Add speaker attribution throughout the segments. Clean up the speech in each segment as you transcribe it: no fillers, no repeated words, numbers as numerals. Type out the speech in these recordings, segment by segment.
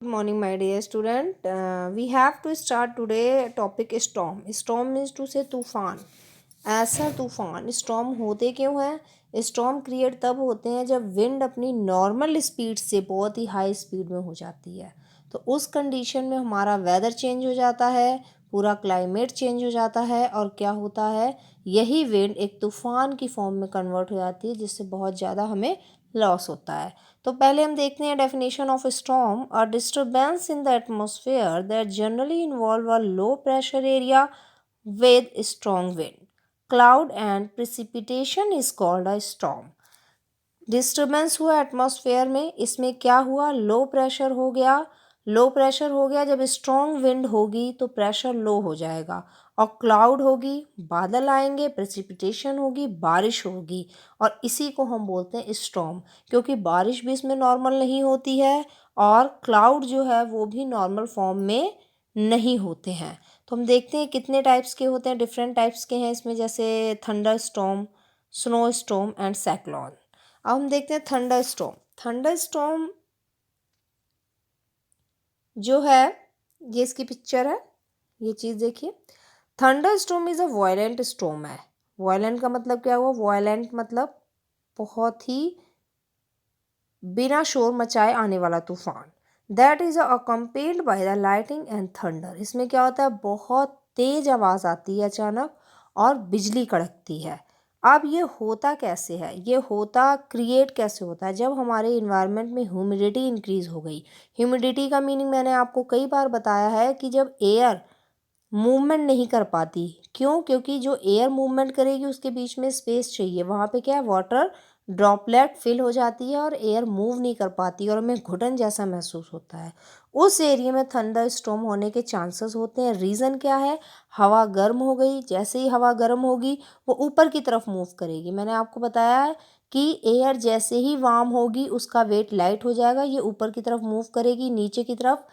Speaker 1: Good morning, my dear student. We have to start today topic storm. Storm means to say तूफान. ऐसा तूफान storm होते क्यों हैं? स्टॉर्म क्रिएट तब होते हैं जब विंड अपनी नॉर्मल स्पीड से बहुत ही हाई स्पीड में हो जाती है। तो उस कंडीशन में हमारा वेदर चेंज हो जाता है, पूरा क्लाइमेट चेंज हो जाता है और क्या होता है, यही विंड एक तूफान की फॉर्म में कन्वर्ट हो जाती है जिससे बहुत ज़्यादा हमें लॉस होता है। तो पहले हम देखते हैं definition of storm. A disturbance in the atmosphere that generally involve a low pressure area with strong wind, cloud and precipitation is called a storm. Disturbance हुआ एटमॉस्फेयर में, इसमें क्या हुआ, लो प्रेशर हो गया। लो प्रेशर हो गया, जब स्ट्रॉन्ग विंड होगी तो प्रेशर लो हो जाएगा और क्लाउड होगी, बादल आएंगे, प्रेसिपिटेशन होगी, बारिश होगी और इसी को हम बोलते हैं स्टॉर्म। क्योंकि बारिश भी इसमें नॉर्मल नहीं होती है और क्लाउड जो है वो भी नॉर्मल फॉर्म में नहीं होते हैं। तो हम देखते हैं कितने टाइप्स के होते हैं, डिफरेंट टाइप्स के हैं इसमें, जैसे thunder storm, snow storm and cyclone. अब हम देखते हैं थंडर स्टॉर्म। थंडर स्टॉर्म जो है, ये इसकी पिक्चर है, ये चीज़ देखिए। Thunder storm is a violent storm है। वायलेंट का मतलब क्या हुआ, वायलेंट मतलब बहुत ही बिना शोर मचाए आने वाला तूफान। That is accompanied by the lighting and thunder. इसमें क्या होता है, बहुत तेज आवाज़ आती है अचानक और बिजली कड़कती है। अब ये होता कैसे है, ये होता क्रिएट कैसे होता है, जब हमारे इन्वायरमेंट में ह्यूमिडिटी इंक्रीज़ हो गई। ह्यूमिडिटी का मीनिंग मैंने आपको कई बार बताया है कि जब एयर मूवमेंट नहीं कर पाती। क्यों? क्योंकि जो एयर मूवमेंट करेगी उसके बीच में स्पेस चाहिए, वहाँ पे क्या है, वाटर ड्रॉपलेट फिल हो जाती है और एयर मूव नहीं कर पाती और हमें घुटन जैसा महसूस होता है। उस एरिया में थंडर स्टॉर्म होने के चांसेस होते हैं। रीज़न क्या है, हवा गर्म हो गई, जैसे ही हवा गर्म होगी वो ऊपर की तरफ मूव करेगी। मैंने आपको बताया है कि एयर जैसे ही वार्म होगी उसका वेट लाइट हो जाएगा, ये ऊपर की तरफ मूव करेगी, नीचे की तरफ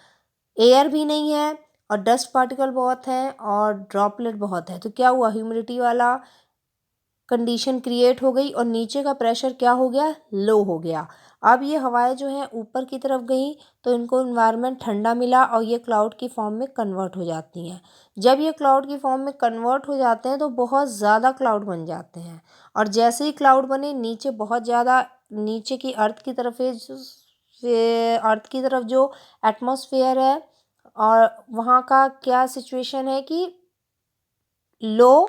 Speaker 1: एयर भी नहीं है और डस्ट पार्टिकल बहुत हैं और ड्रॉपलेट बहुत है। तो क्या हुआ, ह्यूमिडिटी वाला कंडीशन क्रिएट हो गई और नीचे का प्रेशर क्या हो गया, लो हो गया। अब ये हवाएं जो हैं ऊपर की तरफ गई तो इनको इन्वायरमेंट ठंडा मिला और ये क्लाउड की फॉर्म में कन्वर्ट हो जाती हैं। जब ये क्लाउड की फॉर्म में कन्वर्ट हो जाते हैं तो बहुत ज़्यादा क्लाउड बन जाते हैं और जैसे ही क्लाउड बने नीचे बहुत ज़्यादा, नीचे की अर्थ की तरफ अर्थ की तरफ जो एटमॉस्फेयर है और वहाँ का क्या सिचुएशन है कि लो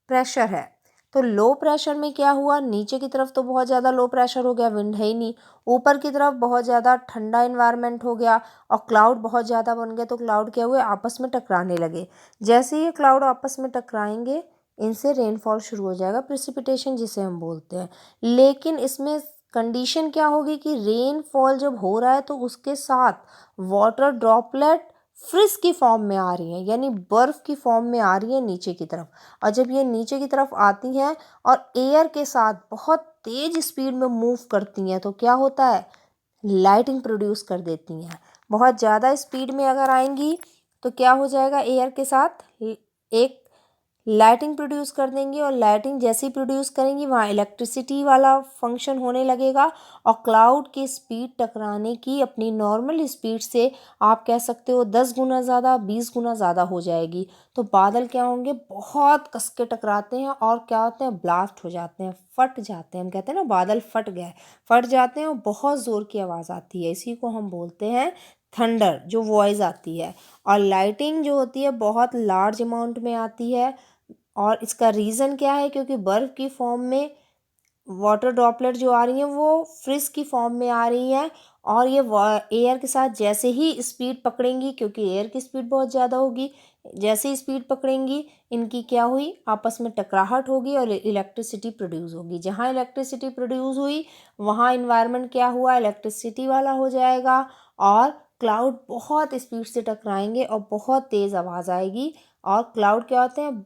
Speaker 1: प्रेशर है। तो लो प्रेशर में क्या हुआ, नीचे की तरफ तो बहुत ज़्यादा लो प्रेशर हो गया, विंड है ही नहीं। ऊपर की तरफ बहुत ज़्यादा ठंडा इन्वायरमेंट हो गया और क्लाउड बहुत ज़्यादा बन गए। तो क्लाउड क्या हुए, आपस में टकराने लगे। जैसे ही ये क्लाउड आपस में टकराएंगे इनसे रेनफॉल शुरू हो जाएगा, प्रेसिपिटेशन जिसे हम बोलते हैं। लेकिन इसमें कंडीशन क्या होगी कि रेनफॉल जब हो रहा है तो उसके साथ वाटर ड्रॉपलेट फ्रिज की फॉर्म में आ रही हैं, यानी बर्फ़ की फॉर्म में आ रही है नीचे की तरफ। और जब ये नीचे की तरफ आती हैं और एयर के साथ बहुत तेज स्पीड में मूव करती हैं तो क्या होता है, लाइटिंग प्रोड्यूस कर देती हैं। बहुत ज़्यादा स्पीड में अगर आएंगी तो क्या हो जाएगा, एयर के साथ एक लाइटिंग प्रोड्यूस कर देंगी और लाइटिंग जैसे ही प्रोड्यूस करेंगी वहाँ इलेक्ट्रिसिटी वाला फंक्शन होने लगेगा और क्लाउड की स्पीड टकराने की अपनी नॉर्मल स्पीड से आप कह सकते हो 10 गुना ज़्यादा, 20 गुना ज़्यादा हो जाएगी। तो बादल क्या होंगे, बहुत कस के टकराते हैं और क्या होते हैं, ब्लास्ट हो जाते हैं, फट जाते हैं। हम कहते हैं ना बादल फट गए, फट जाते हैं और बहुत ज़ोर की आवाज़ आती है, इसी को हम बोलते हैं थंडर, जो वॉइस आती है। और लाइटिंग जो होती है बहुत लार्ज अमाउंट में आती है और इसका रीज़न क्या है, क्योंकि बर्फ़ की फॉर्म में वाटर ड्रॉपलेट जो आ रही हैं वो फ्रिज की फॉर्म में आ रही हैं और ये एयर के साथ जैसे ही स्पीड पकड़ेंगी, क्योंकि एयर की स्पीड बहुत ज़्यादा होगी, जैसे ही स्पीड पकड़ेंगी इनकी क्या हुई, आपस में टकराहट होगी और इलेक्ट्रिसिटी प्रोड्यूस होगी। जहाँ इलेक्ट्रिसिटी प्रोड्यूस हुई वहाँ इन्वायरमेंट क्या हुआ, इलेक्ट्रिसिटी वाला हो जाएगा और क्लाउड बहुत स्पीड से टकराएंगे और बहुत तेज़ आवाज़ आएगी और क्लाउड क्या होते हैं,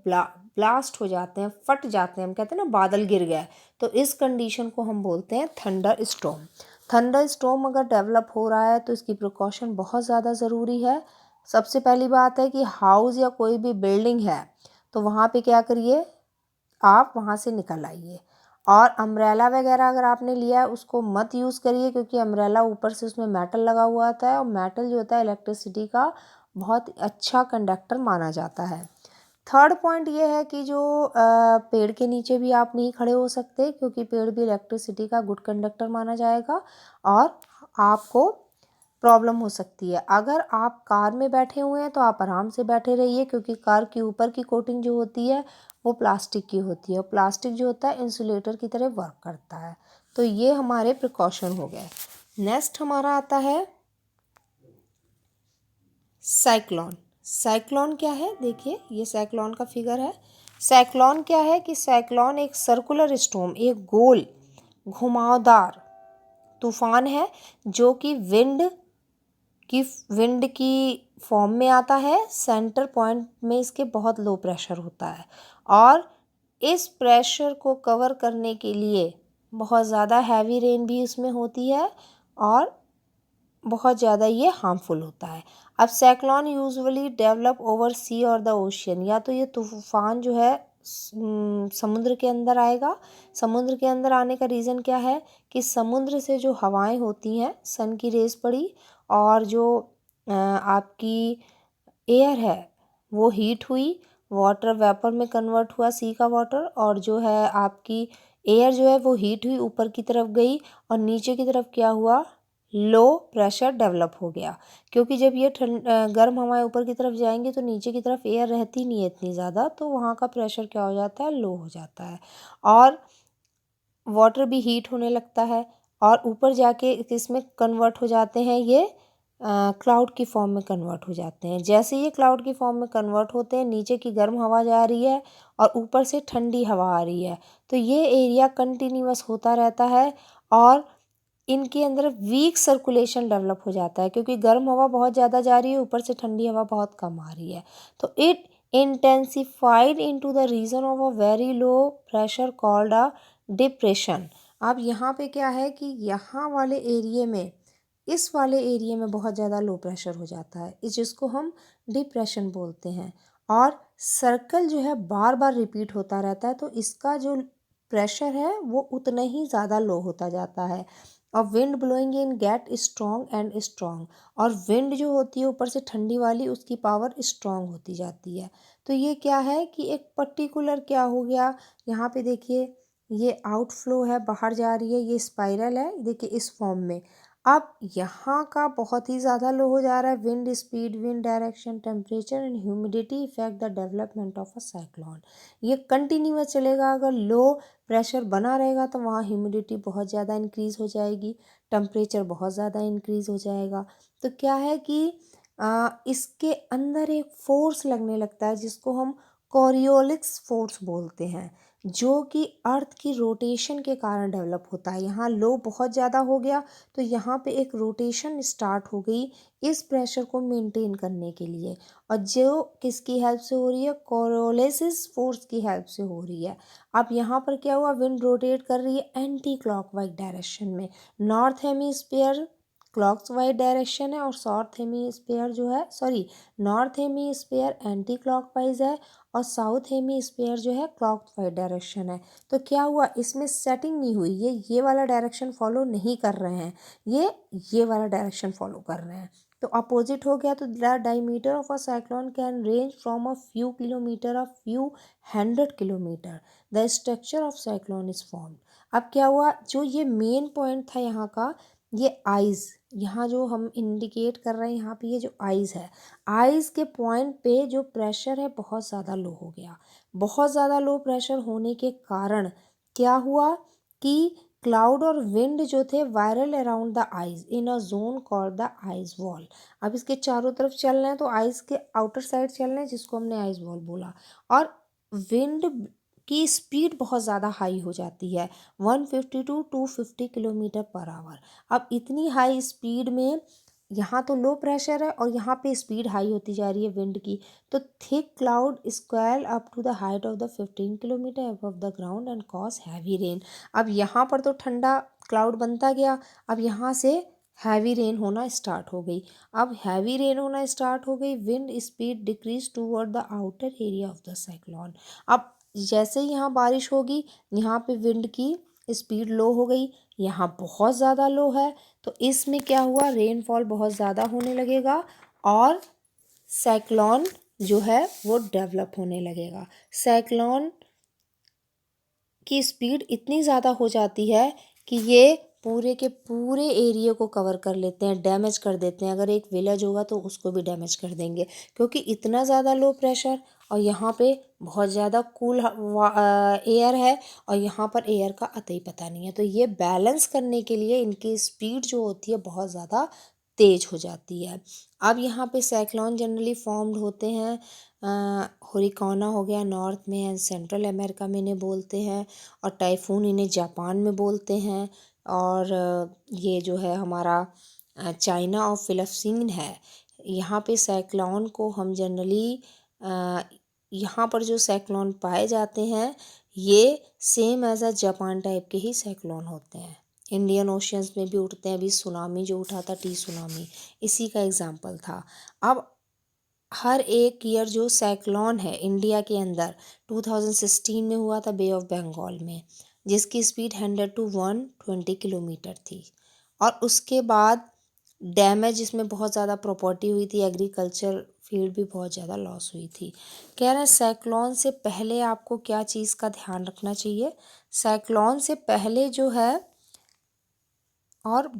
Speaker 1: ब्लास्ट हो जाते हैं, फट जाते हैं। हम कहते हैं ना बादल गिर गए। तो इस कंडीशन को हम बोलते हैं थंडर स्टॉर्म। थंडर स्टॉर्म अगर डेवलप हो रहा है तो इसकी प्रिकॉशन बहुत ज़्यादा ज़रूरी है। सबसे पहली बात है कि हाउस या कोई भी बिल्डिंग है तो वहाँ पे क्या करिए, आप वहाँ से निकल आइए। और अम्ब्रेला वगैरह अगर आपने लिया है उसको मत यूज़ करिए, क्योंकि अम्ब्रेला ऊपर से उसमें मेटल लगा हुआ होता है और मेटल जो होता है इलेक्ट्रिसिटी का बहुत अच्छा कंडक्टर माना जाता है। थर्ड पॉइंट ये है कि जो पेड़ के नीचे भी आप नहीं खड़े हो सकते, क्योंकि पेड़ भी इलेक्ट्रिसिटी का गुड कंडक्टर माना जाएगा और आपको प्रॉब्लम हो सकती है। अगर आप कार में बैठे हुए हैं तो आप आराम से बैठे रहिए, क्योंकि कार के ऊपर की कोटिंग जो होती है वो प्लास्टिक की होती है और प्लास्टिक जो होता है इंसुलेटर की तरह वर्क करता है। तो ये हमारे प्रिकॉशन हो गए। नेक्स्ट हमारा आता है साइक्लोन। साइक्लोन क्या है, देखिए ये साइक्लोन का फिगर है। साइक्लोन क्या है कि साइक्लोन एक सर्कुलर स्टॉर्म, एक गोल घुमावदार तूफान है जो कि विंड की फॉर्म में आता है। सेंटर पॉइंट में इसके बहुत लो प्रेशर होता है और इस प्रेशर को कवर करने के लिए बहुत ज़्यादा हैवी रेन भी इसमें होती है और बहुत ज़्यादा ये हार्मफुल होता है। अब साइक्लोन यूजुअली डेवलप ओवर सी और द ओशियन, या तो ये तूफान जो है समुद्र के अंदर आएगा। समुद्र के अंदर आने का रीज़न क्या है कि समुद्र से जो हवाएं होती हैं, सन की रेज़ पड़ी और जो आपकी एयर है वो हीट हुई, वाटर वेपर में कन्वर्ट हुआ सी का वाटर, और जो है आपकी एयर जो है वो हीट हुई, ऊपर की तरफ गई और नीचे की तरफ क्या हुआ, लो प्रेशर डेवलप हो गया। क्योंकि जब ये गर्म हवाएं ऊपर की तरफ जाएंगी तो नीचे की तरफ एयर रहती नहीं है इतनी ज़्यादा, तो वहाँ का प्रेशर क्या हो जाता है, लो हो जाता है और वाटर भी हीट होने लगता है और ऊपर जाके इसमें कन्वर्ट हो जाते हैं, ये क्लाउड की फॉर्म में कन्वर्ट हो जाते हैं। जैसे ये क्लाउड की फॉर्म में कन्वर्ट होते हैं, नीचे की गर्म हवा जा रही है और ऊपर से ठंडी हवा आ रही है, तो ये एरिया कंटिन्यूअस होता रहता है और इनके अंदर वीक सर्कुलेशन डेवलप हो जाता है, क्योंकि गर्म हवा बहुत ज़्यादा जा रही है, ऊपर से ठंडी हवा बहुत कम आ रही है। तो it intensified into the region of a very low pressure called a depression. अब यहाँ पे क्या है कि यहाँ वाले एरिए में, इस वाले एरिए में बहुत ज़्यादा लो प्रेशर हो जाता है, इस जिसको हम डिप्रेशन बोलते हैं और सर्कल जो है बार बार रिपीट होता रहता है, तो इसका जो प्रेशर है वो उतना ही ज़्यादा लो होता जाता है और wind blowing in get strong and strong, और विंड जो होती है ऊपर से ठंडी वाली, उसकी पावर स्ट्रॉन्ग होती जाती है। तो ये क्या है कि एक पर्टिकुलर क्या हो गया, यहाँ पे देखिए ये आउटफ्लो है, बाहर जा रही है, ये स्पाइरल है, देखिए इस फॉर्म में। अब यहाँ का बहुत ही ज़्यादा लो हो जा रहा है, wind speed, wind direction, temperature and humidity effect the development of a cyclone. ये कंटिन्यूअस चलेगा, अगर लो प्रेशर बना रहेगा तो वहाँ ह्यूमिडिटी बहुत ज़्यादा इंक्रीज़ हो जाएगी, टेम्परेचर बहुत ज़्यादा इंक्रीज़ हो जाएगा। तो क्या है कि इसके अंदर एक फोर्स लगने लगता है जिसको हम कोरियोलिक्स फोर्स बोलते हैं, जो कि अर्थ की रोटेशन के कारण डेवलप होता है। यहाँ लो बहुत ज़्यादा हो गया तो यहाँ पे एक रोटेशन स्टार्ट हो गई इस प्रेशर को मेंटेन करने के लिए, और जो किसकी हेल्प से हो रही है, कोरियोलिस फोर्स की हेल्प से हो रही है। अब यहाँ पर क्या हुआ, विंड रोटेट कर रही है एंटी क्लॉकवाइज डायरेक्शन में। नॉर्थ हेमीस्फीयर क्लॉकवाइज डायरेक्शन है और साउथ हेमीस्फीयर जो है, sorry, north hemisphere anti clockwise है और साउथ हेमीस्फीयर जो है क्लॉकवाइज डायरेक्शन है। तो क्या हुआ, इसमें सेटिंग नहीं हुई, ये वाला डायरेक्शन फॉलो नहीं कर रहे हैं, ये वाला डायरेक्शन फॉलो कर रहे हैं, तो अपोजिट हो गया। तो the diameter of a cyclone can range from a few kilometre a few 100 kilometre. The structure of cyclone is formed. अब क्या हुआ, जो ये मेन पॉइंट था यहाँ का, ये आइज़, यहाँ जो हम इंडिकेट कर रहे हैं यहाँ पे, ये जो आइज़ है, आइज़ के पॉइंट पे जो प्रेशर है बहुत ज़्यादा लो हो गया। बहुत ज़्यादा लो प्रेशर होने के कारण क्या हुआ कि क्लाउड और विंड जो थे viral around the eyes in a zone called the eyes wall. अब इसके चारों तरफ चल रहे हैं तो आइज के आउटर साइड चल रहे हैं, जिसको हमने आइज वॉल बोला। और विंड की स्पीड बहुत ज़्यादा हाई हो जाती है, 150 टू 250 किलोमीटर पर आवर। अब इतनी हाई स्पीड में यहाँ तो लो प्रेशर है और यहाँ पे स्पीड हाई होती जा रही है विंड की, तो thick cloud squall up to the height of the 15 kilometre above the ground and cause heavy rain. अब यहाँ पर तो ठंडा क्लाउड बनता गया, अब यहाँ से हैवी रेन होना स्टार्ट हो गई। अब हैवी रेन होना स्टार्ट हो गई, wind speed decrease toward the outer area of the cyclone. अब जैसे ही यहाँ बारिश होगी, यहाँ पे विंड की स्पीड लो हो गई, यहाँ बहुत ज़्यादा लो है, तो इसमें क्या हुआ, रेनफॉल बहुत ज़्यादा होने लगेगा और साइक्लोन जो है वो डेवलप होने लगेगा। साइक्लोन की स्पीड इतनी ज़्यादा हो जाती है कि ये पूरे के पूरे एरिया को कवर कर लेते हैं, डैमेज कर देते हैं। अगर एक विलेज होगा तो उसको भी डैमेज कर देंगे, क्योंकि इतना ज़्यादा लो प्रेशर और यहाँ पे बहुत ज़्यादा कूल एयर है और यहाँ पर एयर का अता ही पता नहीं है। तो ये बैलेंस करने के लिए इनकी स्पीड जो होती है बहुत ज़्यादा तेज हो जाती है। अब यहाँ पे साइक्लोन जनरली फॉर्म्ड होते हैं, हुरिकाना हो गया नॉर्थ में एंड सेंट्रल अमेरिका में इन्हें बोलते हैं, और टाइफून इन्हें जापान में बोलते हैं। और ये जो है हमारा चाइना और फिलिपीन है, यहाँ पे साइक्लोन को हम जनरली यहाँ पर जो साइक्लोन पाए जाते हैं ये same as a Japan type के ही साइक्लोन होते हैं। इंडियन ओशियंस में भी उठते हैं। अभी सुनामी जो उठा था, टी सुनामी, इसी का एग्जाम्पल था। अब हर एक ईयर जो साइक्लोन है इंडिया के अंदर, 2016 में हुआ था बे ऑफ बंगाल में, जिसकी स्पीड 100 to 120 किलोमीटर थी। और उसके बाद डैमेज इसमें बहुत ज़्यादा प्रॉपर्टी हुई थी, एग्रीकल्चर फील्ड भी बहुत ज़्यादा लॉस हुई थी। कह रहे हैं साइक्लोन से पहले आपको क्या चीज़ का ध्यान रखना चाहिए। साइक्लोन से पहले जो है और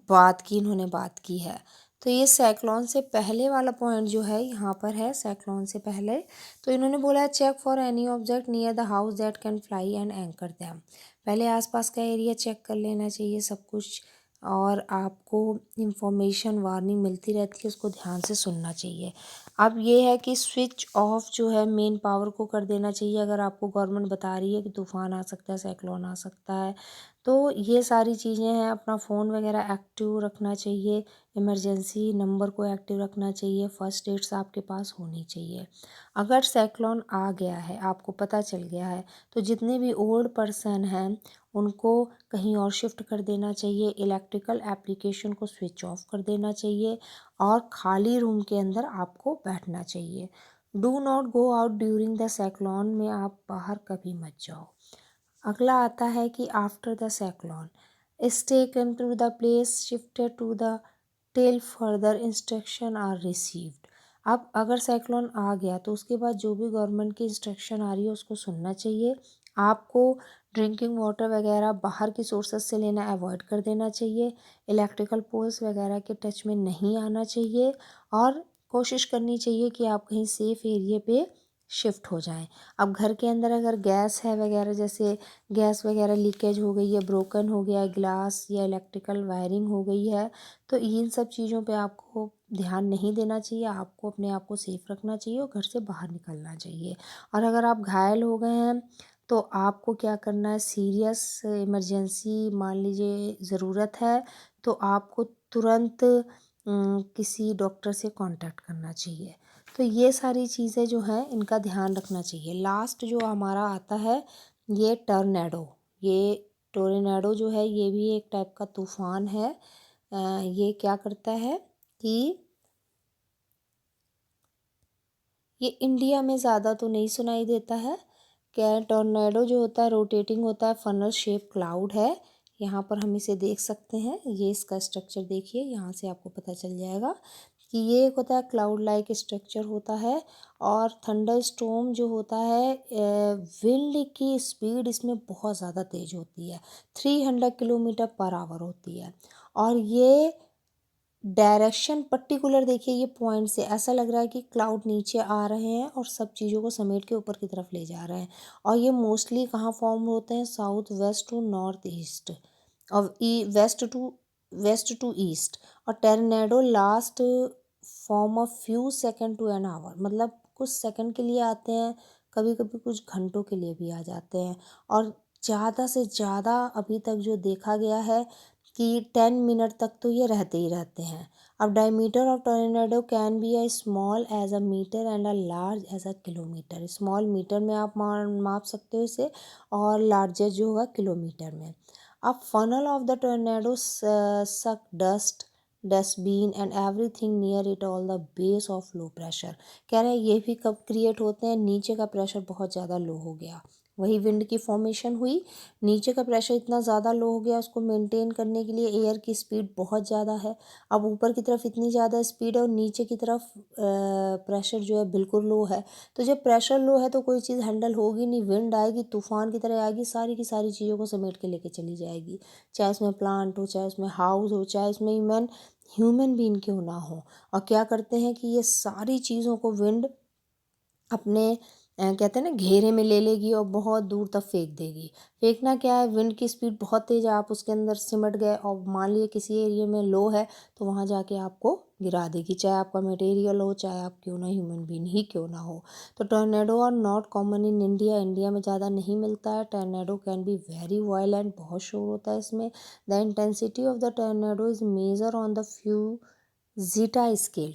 Speaker 1: इन्होंने बात की है, तो ये साइक्लोन से पहले वाला पॉइंट जो है यहाँ पर है, साइक्लोन से पहले। तो इन्होंने बोला है check for any object near the house that can fly and anchor them. पहले आसपास का एरिया चेक कर लेना चाहिए सब कुछ, और आपको इंफॉर्मेशन वार्निंग मिलती रहती है, उसको ध्यान से सुनना चाहिए। अब ये है कि स्विच ऑफ जो है मेन पावर को कर देना चाहिए। अगर आपको गवर्नमेंट बता रही है कि तूफ़ान आ सकता है, साइक्लोन आ सकता है, तो ये सारी चीज़ें हैं। अपना फ़ोन वगैरह एक्टिव रखना चाहिए, इमरजेंसी नंबर को एक्टिव रखना चाहिए, फर्स्ट एड्स आपके पास होनी चाहिए। अगर साइक्लोन आ गया है, आपको पता चल गया है, तो जितने भी ओल्ड पर्सन हैं उनको कहीं और शिफ्ट कर देना चाहिए, इलेक्ट्रिकल एप्लीकेशन को स्विच ऑफ कर देना चाहिए और खाली रूम के अंदर आपको बैठना चाहिए। Do not go out during the cyclone, में आप बाहर कभी मत जाओ। अगला आता है कि after the cyclone is taken to the place shifted to the till further instruction are received. अब अगर साइक्लोन आ गया तो उसके बाद जो भी गवर्नमेंट की इंस्ट्रक्शन आ रही है उसको सुनना चाहिए। आपको ड्रिंकिंग वाटर वगैरह बाहर की सोर्सेस से लेना अवॉइड कर देना चाहिए। इलेक्ट्रिकल पोल्स वगैरह के टच में नहीं आना चाहिए और कोशिश करनी चाहिए कि आप कहीं सेफ़ एरिया पे शिफ्ट हो जाएं। अब घर के अंदर अगर गैस है वगैरह, जैसे गैस वगैरह लीकेज हो गई है, ब्रोकन हो गया है ग्लास, या इलेक्ट्रिकल वायरिंग हो गई है, तो इन सब चीज़ों पे आपको ध्यान नहीं देना चाहिए। आपको अपने आप को सेफ रखना चाहिए और घर से बाहर निकलना चाहिए। और अगर आप घायल हो गए हैं तो आपको क्या करना है, सीरियस इमरजेंसी मान लीजिए ज़रूरत है, तो आपको तुरंत किसी डॉक्टर से कांटेक्ट करना चाहिए। तो ये सारी चीज़ें जो हैं इनका ध्यान रखना चाहिए। लास्ट जो हमारा आता है ये टॉर्नेडो। ये टोर्नेडो जो है ये भी एक टाइप का तूफ़ान है। ये क्या करता है कि ये इंडिया में ज़्यादा तो नहीं सुनाई देता है। क्या टॉर्नेडो जो होता है रोटेटिंग होता है, फनल शेप क्लाउड है। यहाँ पर हम इसे देख सकते हैं, ये इसका स्ट्रक्चर देखिए, यहाँ से आपको पता चल जाएगा कि ये एक होता है क्लाउड लाइक स्ट्रक्चर होता है। और थंडर स्टॉर्म जो होता है, विंड की स्पीड इसमें बहुत ज़्यादा तेज़ होती है, 300 किलोमीटर पर आवर होती है। और ये डायरेक्शन पर्टिकुलर देखिए, ये पॉइंट से ऐसा लग रहा है कि क्लाउड नीचे आ रहे हैं और सब चीज़ों को समेट के ऊपर की तरफ ले जा रहे हैं। और ये मोस्टली कहाँ फॉर्म होते हैं, south west to north east और वेस्ट टू ईस्ट। और tornado last form of few second to an hour, मतलब कुछ सेकंड के लिए आते हैं, कभी कभी कुछ घंटों के लिए भी आ जाते हैं। और ज़्यादा से ज़्यादा अभी तक जो देखा गया है कि 10 मिनट तक तो ये रहते ही रहते हैं। अब diameter of tornado can be a small as a metre and a large as a kilometre. Small metre में आप माप सकते हो इसे, और लार्जेस्ट जो होगा किलोमीटर में। अब फनल ऑफ द टोर्नेडो सक dust dustbin and everything near it all the base of low pressure. कह रहे हैं ये भी कब क्रिएट होते हैं, नीचे का प्रेशर बहुत ज़्यादा लो हो गया, वही विंड की फॉर्मेशन हुई। नीचे का प्रेशर इतना ज़्यादा लो हो गया, उसको मेंटेन करने के लिए एयर की स्पीड बहुत ज़्यादा है। अब ऊपर की तरफ इतनी ज़्यादा स्पीड है और नीचे की तरफ प्रेशर जो है बिल्कुल लो है। तो जब प्रेशर लो है तो कोई चीज़ हैंडल होगी नहीं, विंड आएगी तूफान की तरह आएगी, सारी की सारी चीज़ों को समेट के लेके चली जाएगी। चाहे उसमें प्लांट हो, चाहे उसमें हाउस हो, चाहे उसमें इवन ह्यूमन बीइंग क्यों ना हो। और क्या करते हैं कि ये सारी चीज़ों को विंड अपने कहते हैं ना घेरे में ले लेगी और बहुत दूर तक फेंक देगी। फेंकना क्या है, विंड की स्पीड बहुत तेज़ है, आप उसके अंदर सिमट गए और मान लिए किसी एरिया में लो है तो वहाँ जाके आपको गिरा देगी, चाहे आपका मटेरियल हो, चाहे आप क्यों ना ह्यूमन बीइंग ही क्यों ना हो। तो tornado are not common in India, India में ज़्यादा नहीं मिलता है। Tornado can be very violent, बहुत शोर होता है इसमें। The intensity of the tornado is measure on the Fujita scale.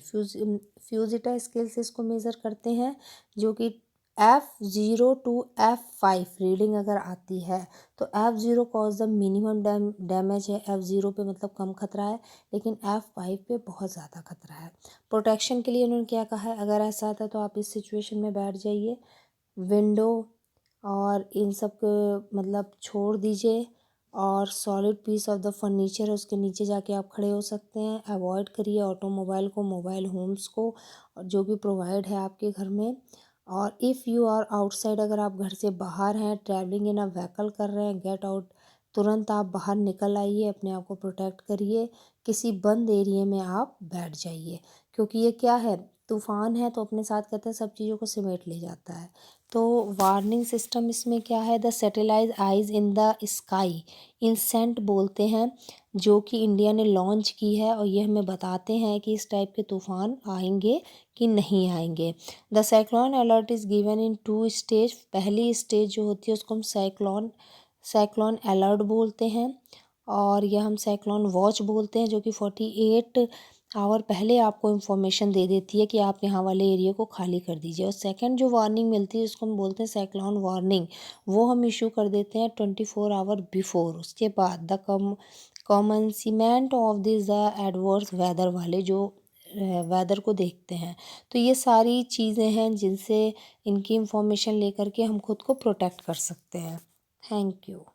Speaker 1: Fujita scale से इसको मेज़र करते हैं, जो कि F0 to F5 रीडिंग अगर आती है तो F0 cause the minimum damage है। F0 पे मतलब कम खतरा है, लेकिन F5 पे बहुत ज़्यादा खतरा है। प्रोटेक्शन के लिए उन्होंने क्या कहा है, अगर ऐसा आता है तो आप इस सिचुएशन में बैठ जाइए, विंडो और इन सब को मतलब छोड़ दीजिए, और solid piece of the furniture उसके नीचे जाके आप खड़े हो सकते हैं। अवॉइड करिए ऑटोमोबाइल को, मोबाइल होम्स को, जो भी प्रोवाइड है आपके घर में। और इफ़ यू आर आउटसाइड, अगर आप घर से बाहर हैं, ट्रैवलिंग इन अ व्हीकल कर रहे हैं, गेट आउट, तुरंत आप बाहर निकल आइए, अपने आप को प्रोटेक्ट करिए। किसी बंद एरिया में आप बैठ जाइए, क्योंकि ये क्या है, तूफान है तो अपने साथ कहते हैं सब चीज़ों को समेट ले जाता है। तो वार्निंग सिस्टम इसमें क्या है, the satellite eyes in the sky INSAT बोलते हैं, जो कि इंडिया ने लॉन्च की है, और ये हमें बताते हैं कि इस टाइप के तूफान आएंगे कि नहीं आएंगे। The cyclone alert is given in 2 stage. पहली स्टेज जो होती है उसको हम साइक्लोन अलर्ट बोलते हैं, और यह हम साइक्लोन वॉच बोलते हैं, जो कि 48 आवर पहले आपको इन्फॉर्मेशन दे देती है कि आप यहाँ वाले एरिया को खाली कर दीजिए। और सेकंड जो वार्निंग मिलती है उसको हम बोलते हैं साइक्लोन वार्निंग, वो हम इशू कर देते हैं 24 आवर बिफोर। उसके बाद the commencement of this the adverse weather वाले जो वेदर को देखते हैं। तो ये सारी चीज़ें हैं जिनसे इनकी इंफॉर्मेशन लेकर के हम खुद को प्रोटेक्ट कर सकते हैं। Thank you.